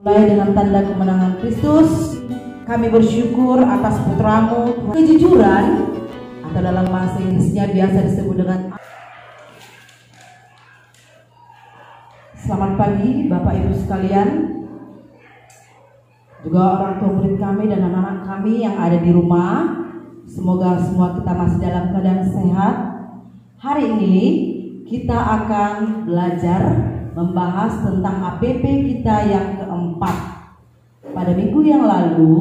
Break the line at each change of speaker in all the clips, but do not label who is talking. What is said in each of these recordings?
Mulai dengan tanda kemenangan Kristus, kami bersyukur atas putramu. Kejujuran, atau dalam bahasa Inggrisnya biasa disebut dengan. Selamat pagi Bapak Ibu sekalian, juga orang tua murid kami dan anak-anak kami yang ada di rumah. Semoga semua kita masih dalam keadaan sehat. Hari ini kita akan belajar membahas tentang APP kita yang keempat. Pada minggu yang lalu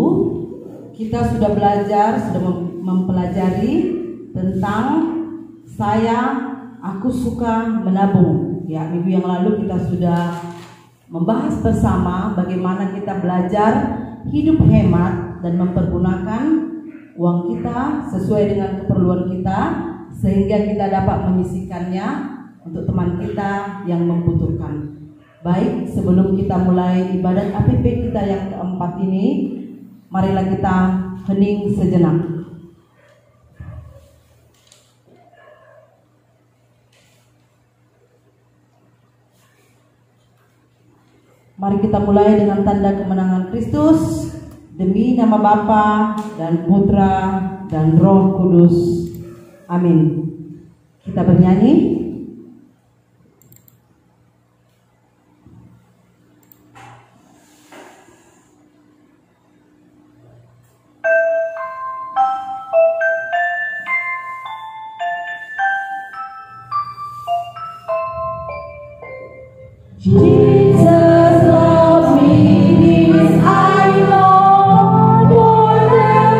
kita sudah belajar, sudah mempelajari tentang aku suka menabung. Ya, minggu yang lalu kita sudah membahas bersama bagaimana kita belajar hidup hemat dan mempergunakan uang kita sesuai dengan keperluan kita, sehingga kita dapat menyisihkannya untuk teman kita yang membutuhkan. Baik, sebelum kita mulai ibadat APP kita yang keempat ini, marilah kita hening sejenak. Mari kita mulai dengan tanda kemenangan Kristus, demi nama Bapa dan Putra dan Roh Kudus. Amin. Kita bernyanyi. Jesus loves me, this I know, more than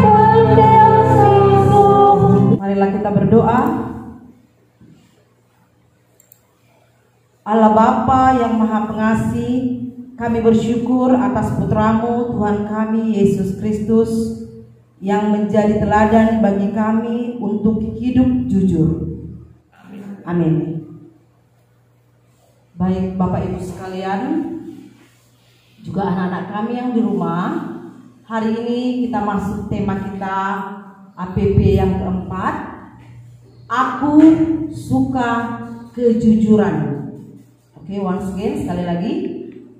Bible tells me so. Marilah kita berdoa. Allah Bapa yang Maha Pengasih, kami bersyukur atas putramu Tuhan kami Yesus Kristus yang menjadi teladan bagi kami untuk hidup jujur. Amin. Baik Bapak Ibu sekalian, juga anak-anak kami yang di rumah, hari ini kita masuk tema kita APP yang keempat. Aku suka kejujuran. Oke, once again, sekali lagi.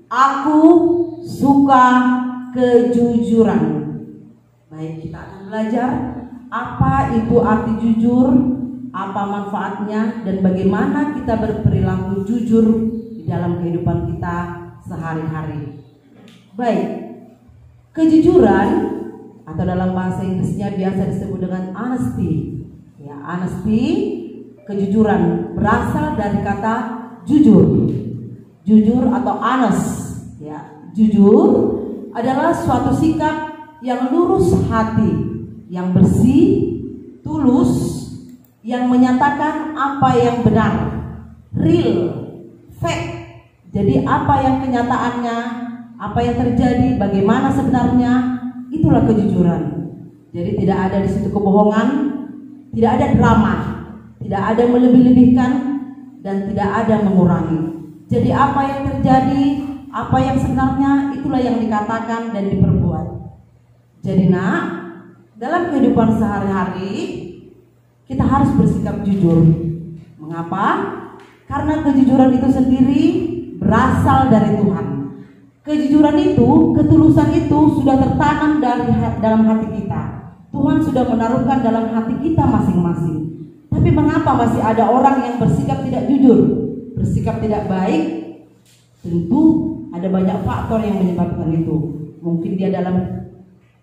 Aku suka kejujuran. Baik, kita akan belajar apa itu arti jujur, apa manfaatnya, dan bagaimana kita berperilaku jujur di dalam kehidupan kita sehari-hari. Baik, kejujuran atau dalam bahasa Inggrisnya biasa disebut dengan honesty. Ya, honesty, kejujuran berasal dari kata jujur. Jujur atau honest. Ya, jujur adalah suatu sikap yang lurus hati, yang bersih, tulus, yang menyatakan apa yang benar, real, fact. Jadi apa yang kenyataannya, apa yang terjadi, bagaimana sebenarnya, itulah kejujuran. Jadi tidak ada di situ kebohongan, tidak ada drama, tidak ada melebih-lebihkan, dan tidak ada mengurangi. Jadi apa yang terjadi, apa yang sebenarnya, itulah yang dikatakan dan diperbuat. Jadi dalam kehidupan sehari-hari kita harus bersikap jujur. Mengapa? Karena kejujuran itu sendiri berasal dari Tuhan. Kejujuran itu, ketulusan itu sudah tertanam dalam hati kita. Tuhan sudah menaruhkan dalam hati kita masing-masing. Tapi mengapa masih ada orang yang bersikap tidak jujur, bersikap tidak baik? Tentu ada banyak faktor yang menyebabkan itu. Mungkin dia dalam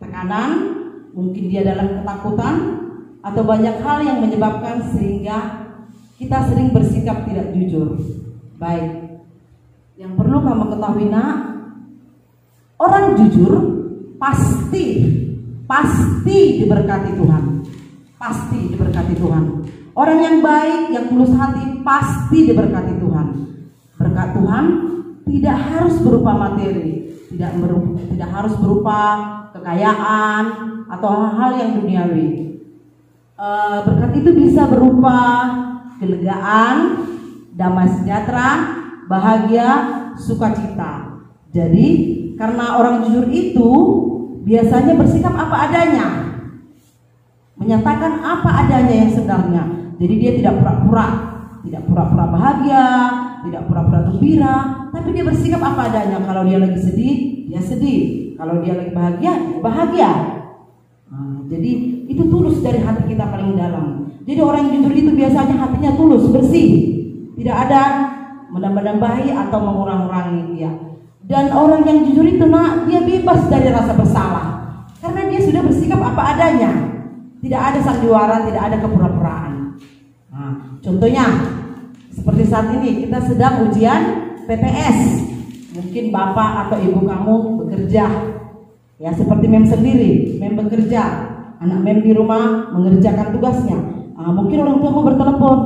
tekanan, mungkin dia dalam ketakutan, atau banyak hal yang menyebabkan sehingga kita sering bersikap tidak jujur. Baik, yang perlu kamu ketahui orang jujur pasti diberkati Tuhan. Pasti diberkati Tuhan. Orang yang baik, yang tulus hati pasti diberkati Tuhan. Berkat Tuhan tidak harus berupa materi, tidak harus berupa kekayaan atau hal-hal yang duniawi. Berkat itu bisa berupa kelegaan, damai sejahtera, bahagia, sukacita. Jadi karena orang jujur itu biasanya bersikap apa adanya, menyatakan apa adanya yang sebenarnya. Jadi dia tidak pura-pura bahagia, tidak pura-pura gembira, tapi dia bersikap apa adanya. Kalau dia lagi sedih, dia sedih. Kalau dia lagi bahagia, dia bahagia. Jadi itu tulus dari hati kita paling dalam. Jadi orang yang jujur itu biasanya hatinya tulus, bersih, tidak ada menambah-nambahi atau mengurang-urangi dia. Dan orang yang jujur itu dia bebas dari rasa bersalah, karena dia sudah bersikap apa adanya. Tidak ada sandiwara, tidak ada kepura-puraan. Contohnya seperti saat ini kita sedang ujian PTS. Mungkin bapak atau ibu kamu bekerja, ya seperti mem sendiri, mem bekerja, anak mem di rumah mengerjakan tugasnya. Mungkin orang tuamu bertelepon,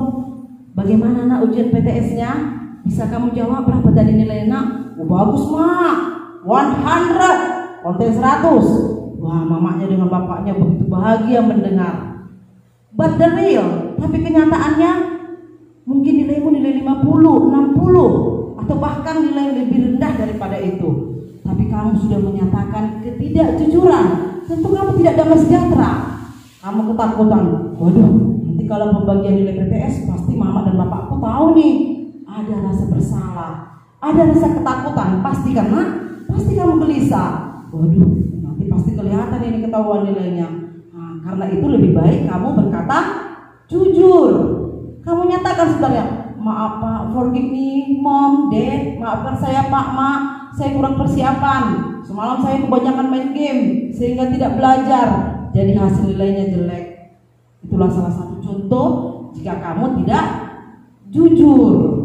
bagaimana nak ujian PTS-nya? Bisa kamu jawab berapa tadi nilainya? Bagus mak, 100, konten 100. Wah, mamanya dengan bapaknya begitu bahagia mendengar. But the real, tapi kenyataannya mungkin nilaimu nilai 50, 60, atau bahkan nilai lebih rendah daripada itu. Tapi kamu sudah menyatakan ketidakjujuran, tentu kamu tidak damai sejahtera. Kamu ketakutan, waduh, nanti kalau pembagian nilai PTS pasti mama dan bapakku tahu nih. Ada rasa bersalah, ada rasa ketakutan, pasti kamu gelisah. Waduh, nanti pasti kelihatan ini ketahuan nilainya. Karena itu lebih baik kamu berkata jujur. Kamu nyatakan sebenarnya, maaf pak, forgive me mom, dad, maafkan saya pak, mak, saya kurang persiapan. Semalam saya kebanyakan main game sehingga tidak belajar, jadi hasil nilainya jelek. Itulah salah satu contoh jika kamu tidak jujur.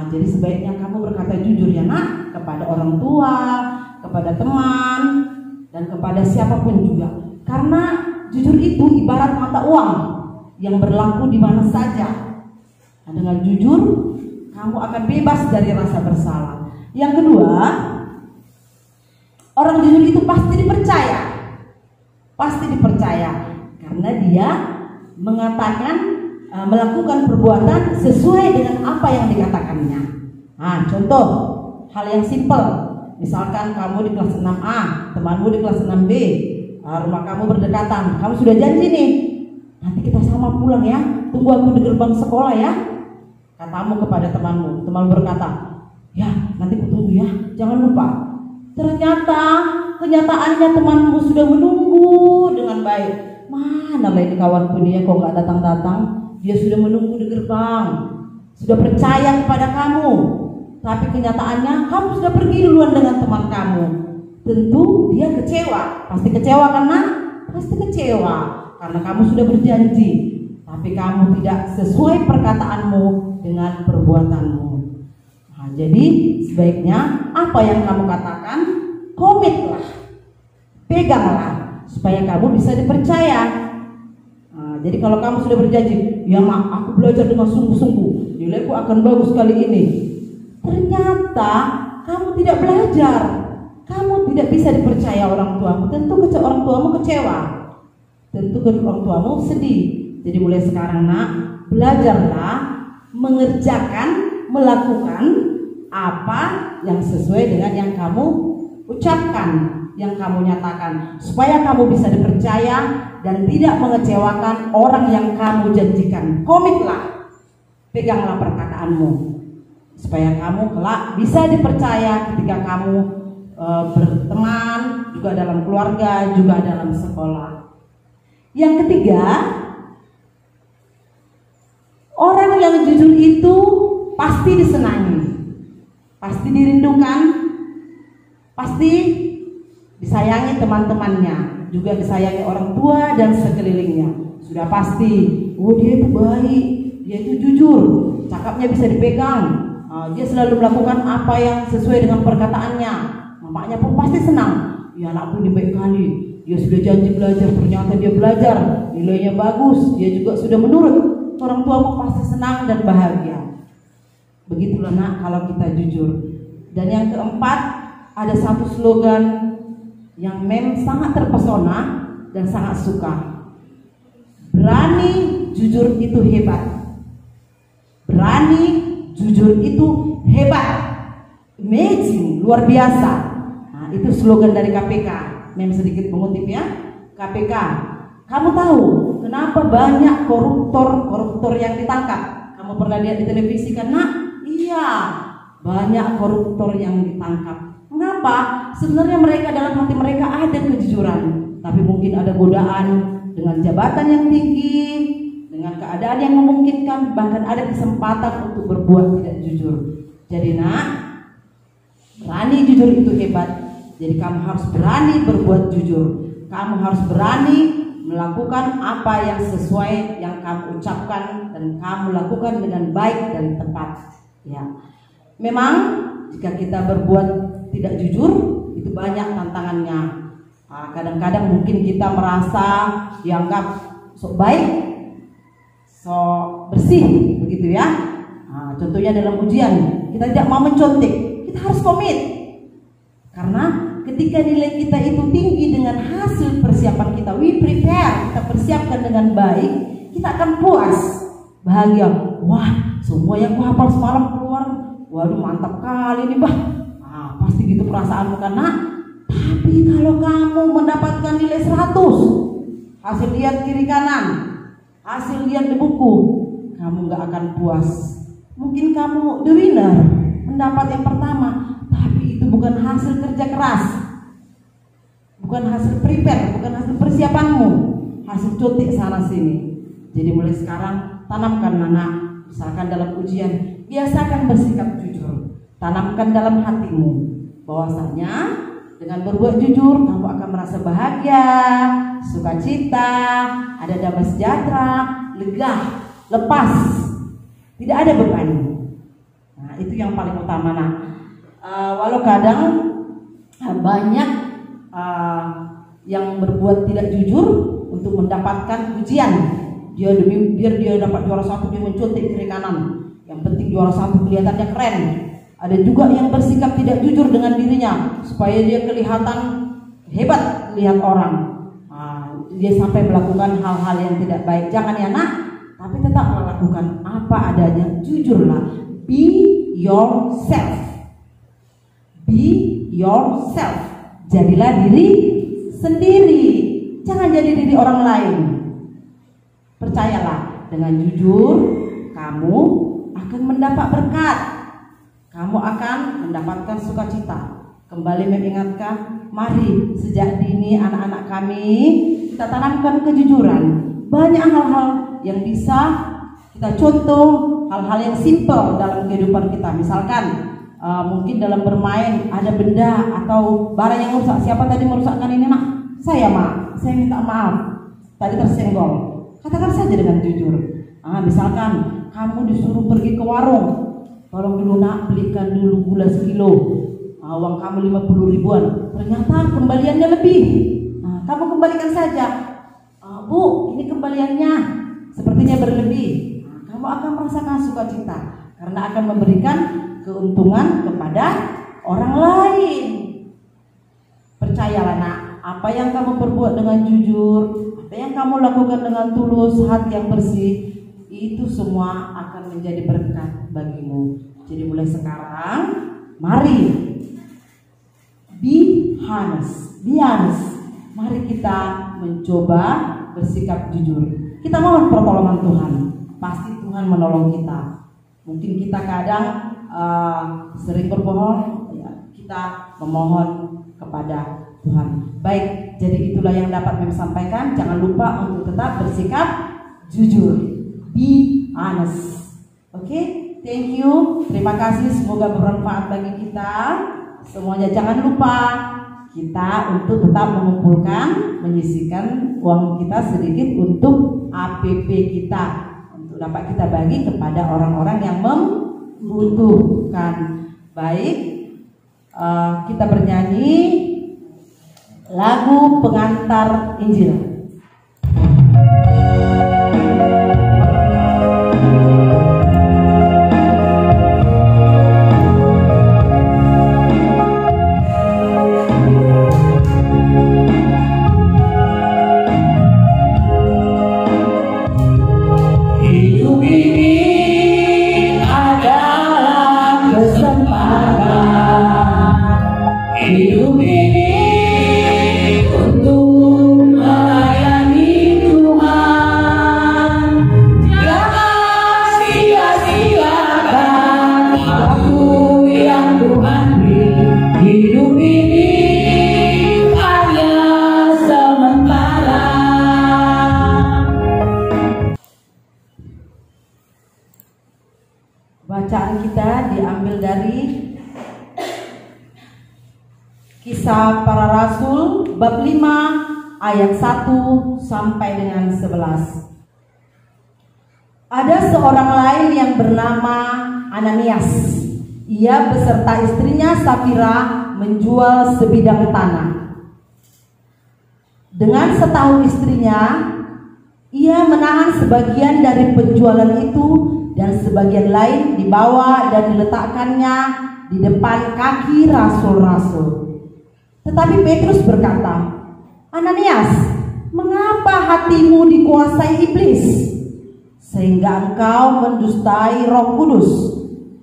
Jadi sebaiknya kamu berkata jujur ya nak, kepada orang tua, kepada teman, dan kepada siapapun juga. Karena jujur itu ibarat mata uang yang berlaku di mana saja. Dengan jujur, kamu akan bebas dari rasa bersalah. Yang kedua, orang jujur itu pasti dipercaya. Pasti dipercaya karena dia melakukan perbuatan sesuai dengan apa yang dikatakannya. Contoh hal yang simpel, misalkan kamu di kelas 6A, temanmu di kelas 6B, rumah kamu berdekatan, kamu sudah janji nih, nanti kita sama pulang ya, tunggu aku di gerbang sekolah ya, katamu kepada temanmu. Temanmu berkata, ya nanti aku tunggu ya, jangan lupa. Ternyata kenyataannya temanmu sudah menunggu dengan baik. Mana lagi kawanku dia kok nggak datang-datang? Dia sudah menunggu di gerbang, sudah percaya kepada kamu, tapi kenyataannya kamu sudah pergi duluan dengan teman kamu. Tentu dia kecewa, pasti kecewa karena kamu sudah berjanji, tapi kamu tidak sesuai perkataanmu dengan perbuatanmu. Jadi sebaiknya apa yang kamu katakan, komitlah, peganglah supaya kamu bisa dipercaya. Jadi kalau kamu sudah berjanji, ya mak, aku belajar dengan sungguh-sungguh, nilaiku akan bagus kali ini. Ternyata kamu tidak belajar, kamu tidak bisa dipercaya orang tuamu. Tentu orang tuamu kecewa, tentu orang tuamu sedih. Jadi mulai sekarang nak, belajarlah mengerjakan, melakukan apa yang sesuai dengan yang kamu ucapkan, yang kamu nyatakan, supaya kamu bisa dipercaya dan tidak mengecewakan orang yang kamu janjikan. Komitlah, peganglah perkataanmu, supaya kamu kelak bisa dipercaya ketika kamu berteman, juga dalam keluarga, juga dalam sekolah. Yang ketiga, orang yang jujur itu pasti disenangi, pasti dirindukan, pasti disayangi teman-temannya, juga disayangi orang tua dan sekelilingnya. Sudah pasti, dia itu baik, dia itu jujur, cakapnya bisa dipegang, dia selalu melakukan apa yang sesuai dengan perkataannya. Mamanya pun pasti senang, ya anakku ini baik kali, dia sudah janji belajar, ternyata dia belajar, nilainya bagus, dia juga sudah menurut. Orang tuamu pasti senang dan bahagia. Begitulah nak kalau kita jujur. Dan yang keempat, ada satu slogan yang sangat terpesona dan sangat suka. Berani jujur itu hebat. Berani jujur itu hebat. Amazing, luar biasa. Itu slogan dari KPK. Sedikit mengutip ya. KPK. Kamu tahu kenapa banyak koruptor yang ditangkap? Kamu pernah lihat di televisi? Karena Iya, banyak koruptor yang ditangkap. Mengapa? Sebenarnya mereka dalam hati mereka ada kejujuran, tapi mungkin ada godaan dengan jabatan yang tinggi, dengan keadaan yang memungkinkan, bahkan ada kesempatan untuk berbuat tidak jujur. Jadi nak, berani jujur itu hebat. Jadi kamu harus berani berbuat jujur. Kamu harus berani melakukan apa yang sesuai yang kamu ucapkan dan kamu lakukan dengan baik dan tepat. Ya, memang jika kita berbuat tidak jujur itu banyak tantangannya. Kadang-kadang mungkin kita merasa dianggap sok baik, sok bersih, begitu ya. Contohnya dalam ujian kita tidak mau mencontek, kita harus komit. Karena ketika nilai kita itu tinggi dengan hasil persiapan kita, we prepare, kita persiapkan dengan baik, kita akan puas, bahagia. Wah, semua yang kuhafal semalam keluar, waduh mantap kali nih bah. Pasti gitu perasaanmu kan nak. Tapi kalau kamu mendapatkan nilai 100, hasil lihat kiri kanan, hasil lihat di buku, kamu gak akan puas. Mungkin kamu the winner, mendapat yang pertama, tapi itu bukan hasil kerja keras, bukan hasil prepare, bukan hasil persiapanmu, hasil cuti sana sini. Jadi mulai sekarang tanamkan anak, misalkan dalam ujian, biasakan bersikap jujur. Tanamkan dalam hatimu bahwasanya dengan berbuat jujur kamu akan merasa bahagia, sukacita, ada damai sejahtera, lega, lepas, tidak ada beban. Nah, itu yang paling utama. Nah, walau kadang banyak yang berbuat tidak jujur untuk mendapatkan ujian, biar dia dapat juara 1 dia mencontek kiri kanan. Yang penting juara 1 kelihatannya keren. Ada juga yang bersikap tidak jujur dengan dirinya supaya dia kelihatan hebat lihat orang. Dia sampai melakukan hal-hal yang tidak baik. Jangan ya nak, tapi tetap melakukan apa adanya. Jujurlah. Be yourself. Be yourself. Jadilah diri sendiri. Jangan jadi diri orang lain. Percayalah, dengan jujur kamu akan mendapat berkat. Kamu akan mendapatkan sukacita. Kembali mengingatkan, mari sejak dini anak-anak kami kita tanamkan kejujuran. Banyak hal-hal yang bisa kita contoh, hal-hal yang simpel dalam kehidupan kita. Misalkan mungkin dalam bermain ada benda atau barang yang rusak. Siapa tadi merusakkan ini nak? Saya mak, saya minta maaf. Tadi tersenggol. Katakan saja dengan jujur. Misalkan kamu disuruh pergi ke warung. Tolong dulu nak, belikan dulu gula sekilo. Uang kamu 50 ribuan. Ternyata kembaliannya lebih. Kamu kembalikan saja. Bu, ini kembaliannya sepertinya berlebih. Kamu akan merasakan sukacita karena akan memberikan keuntungan kepada orang lain. Percayalah nak, apa yang kamu perbuat dengan jujur, apa yang kamu lakukan dengan tulus, hati yang bersih, itu semua akan menjadi berkat bagimu. Jadi mulai sekarang, mari be honest. Mari kita mencoba bersikap jujur. Kita mohon pertolongan Tuhan. Pasti Tuhan menolong kita. Mungkin kita kadang sering berbohong, ya, kita memohon kepada Tuhan. Baik, jadi itulah yang dapat kami sampaikan. Jangan lupa untuk tetap bersikap jujur. Be honest. Oke, thank you. Terima kasih, semoga bermanfaat bagi kita semuanya. Jangan lupa kita untuk tetap mengumpulkan, menyisihkan uang kita sedikit untuk APP kita, untuk dapat kita bagi kepada orang-orang yang membutuhkan. Baik, kita bernyanyi lagu pengantar Injil. Kisah Para Rasul bab 5 ayat 1 sampai dengan 11. Ada seorang lain yang bernama Ananias. Ia beserta istrinya Safira menjual sebidang tanah. Dengan setahu istrinya, ia menahan sebagian dari penjualan itu dan sebagian lain dibawa dan diletakkannya di depan kaki rasul-rasul. Tetapi Petrus berkata, "Ananias, mengapa hatimu dikuasai iblis, sehingga engkau mendustai Roh Kudus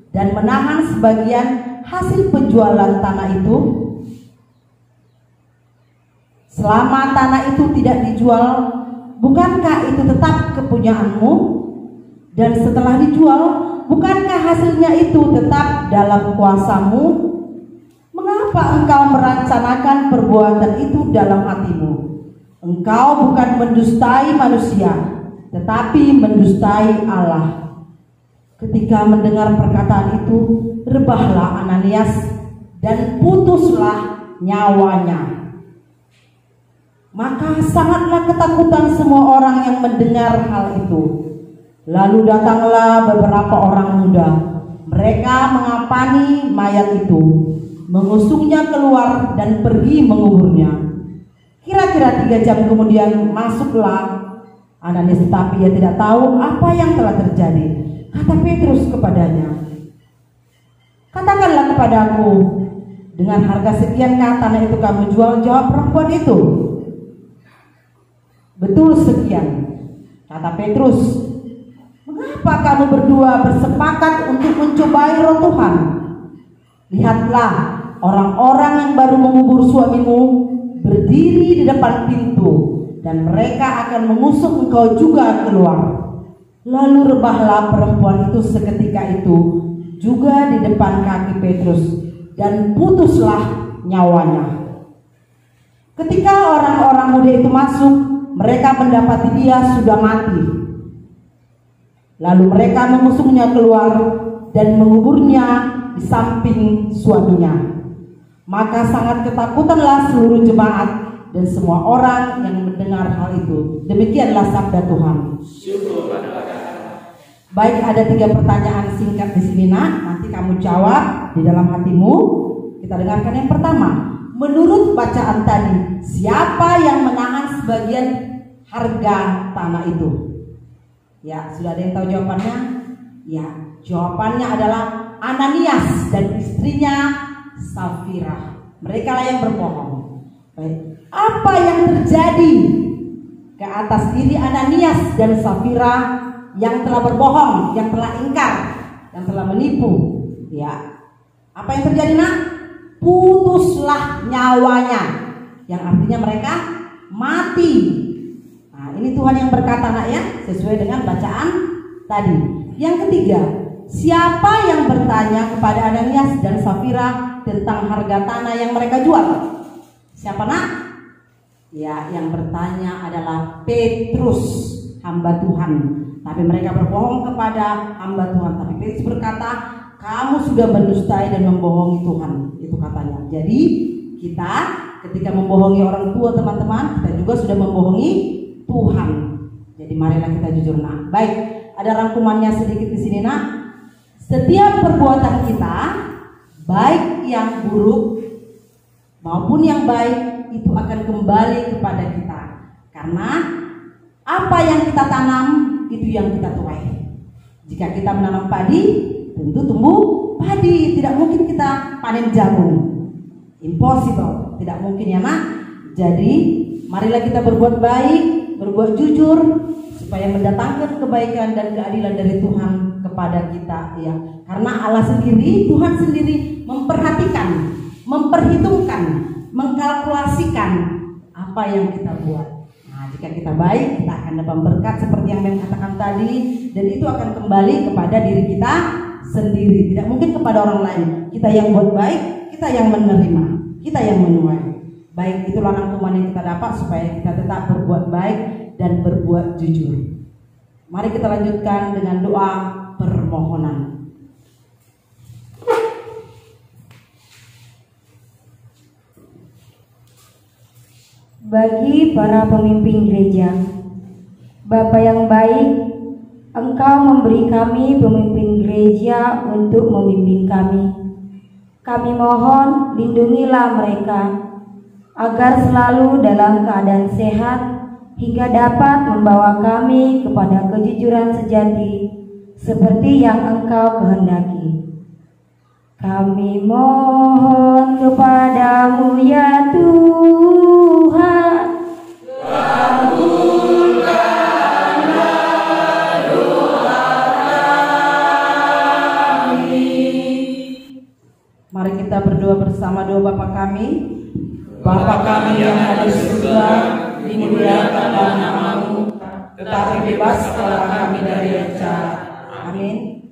dan menahan sebagian hasil penjualan tanah itu? Selama tanah itu tidak dijual, bukankah itu tetap kepunyaanmu? Dan setelah dijual, bukankah hasilnya itu tetap dalam kuasamu? Mengapa engkau merencanakan perbuatan itu dalam hatimu? Engkau bukan mendustai manusia, tetapi mendustai Allah." Ketika mendengar perkataan itu, rebahlah Ananias dan putuslah nyawanya. Maka sangatlah ketakutan semua orang yang mendengar hal itu. Lalu datanglah beberapa orang muda. Mereka mengapani mayat itu, mengusungnya keluar dan pergi menguburnya. Kira-kira 3 jam kemudian masuklah Ananias, tetapi ia tidak tahu apa yang telah terjadi. Kata Petrus kepadanya, "Katakanlah kepadaku, dengan harga sekiankah tanah itu kamu jual?" Jawab perempuan itu, "Betul sekian." Kata Petrus, "Mengapa kamu berdua bersepakat untuk mencobai Roh Tuhan? Lihatlah, orang-orang yang baru mengubur suamimu berdiri di depan pintu, dan mereka akan mengusung engkau juga keluar." Lalu rebahlah perempuan itu seketika itu juga di depan kaki Petrus, dan putuslah nyawanya. Ketika orang-orang muda itu masuk, mereka mendapati dia sudah mati. Lalu mereka mengusungnya keluar dan menguburnya di samping suaminya. Maka sangat ketakutanlah seluruh jemaat dan semua orang yang mendengar hal itu. Demikianlah sabda Tuhan. Baik, ada 3 pertanyaan singkat di sini, nak. Nanti kamu jawab di dalam hatimu. Kita dengarkan yang pertama. Menurut bacaan tadi, siapa yang menahan sebagian harga tanah itu? Ya, sudah ada yang tahu jawabannya? Ya, jawabannya adalah Ananias dan istrinya Safira. Mereka lah yang berbohong. Baik, apa yang terjadi ke atas diri Ananias dan Safira yang telah berbohong, yang telah ingkar, yang telah menipu? Ya, apa yang terjadi, nak? Putuslah nyawanya, yang artinya mereka mati. Nah, ini Tuhan yang berkata, nak, ya, sesuai dengan bacaan tadi. Yang ketiga, siapa yang bertanya kepada Ananias dan Safira tentang harga tanah yang mereka jual? Siapa, nak? Ya, yang bertanya adalah Petrus, hamba Tuhan. Tapi mereka berbohong kepada hamba Tuhan. Tapi Petrus berkata, "Kamu sudah mendustai dan membohongi Tuhan." Itu katanya. Jadi kita ketika membohongi orang tua, teman-teman, kita juga sudah membohongi Tuhan. Jadi marilah kita jujur, nak. Baik, ada rangkumannya sedikit di sini, nak. Setiap perbuatan kita, baik yang buruk maupun yang baik, itu akan kembali kepada kita. Karena apa yang kita tanam, itu yang kita tuai. Jika kita menanam padi, tentu tumbuh padi. Tidak mungkin kita panen jagung. Impossible. Tidak mungkin, ya, nak. Jadi marilah kita berbuat baik, berbuat jujur, supaya mendatangkan kebaikan dan keadilan dari Tuhan kepada kita, ya. Karena Allah sendiri, Tuhan sendiri memperhatikan, memperhitungkan, mengkalkulasikan apa yang kita buat. Nah, jika kita baik, kita akan dapat berkat seperti yang Ben katakan tadi, dan itu akan kembali kepada diri kita sendiri, tidak mungkin kepada orang lain. Kita yang buat baik, kita yang menerima, kita yang menuai. Baik, itulah rangkuman yang kita dapat supaya kita tetap berbuat baik dan berbuat jujur. Mari kita lanjutkan dengan doa permohonan.
Bagi para pemimpin gereja, Bapa yang baik, Engkau memberi kami pemimpin gereja untuk membimbing kami. Kami mohon lindungilah mereka agar selalu dalam keadaan sehat hingga dapat membawa kami kepada kejujuran sejati seperti yang Engkau kehendaki. Kami mohon kepadamu ya Tuhan,
mari kita berdoa bersama doa Bapa kami. Bapa kami yang ada di surga, dimuliakanlah namamu, tetapi bebaskanlah kami dari yang jahat. Amin.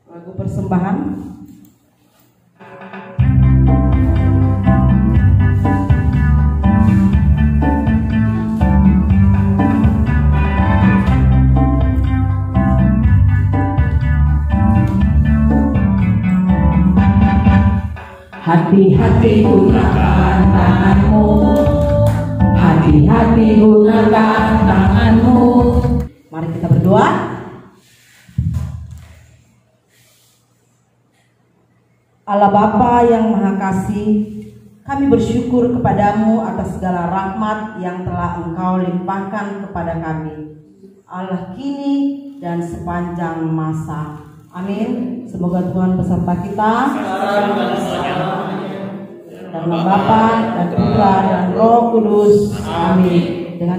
Lagu persembahan.
Hati-hati gunakan tanganmu, hati-hati gunakan tanganmu.
Mari kita berdoa. Allah Bapa yang Maha Kasih, kami bersyukur kepadamu atas segala rahmat yang telah Engkau limpahkan kepada kami, Allah kini dan sepanjang masa. Amin. Semoga Tuhan beserta kita. Dalam Bapa dan Putra dan Roh Kudus. Amin. Dengan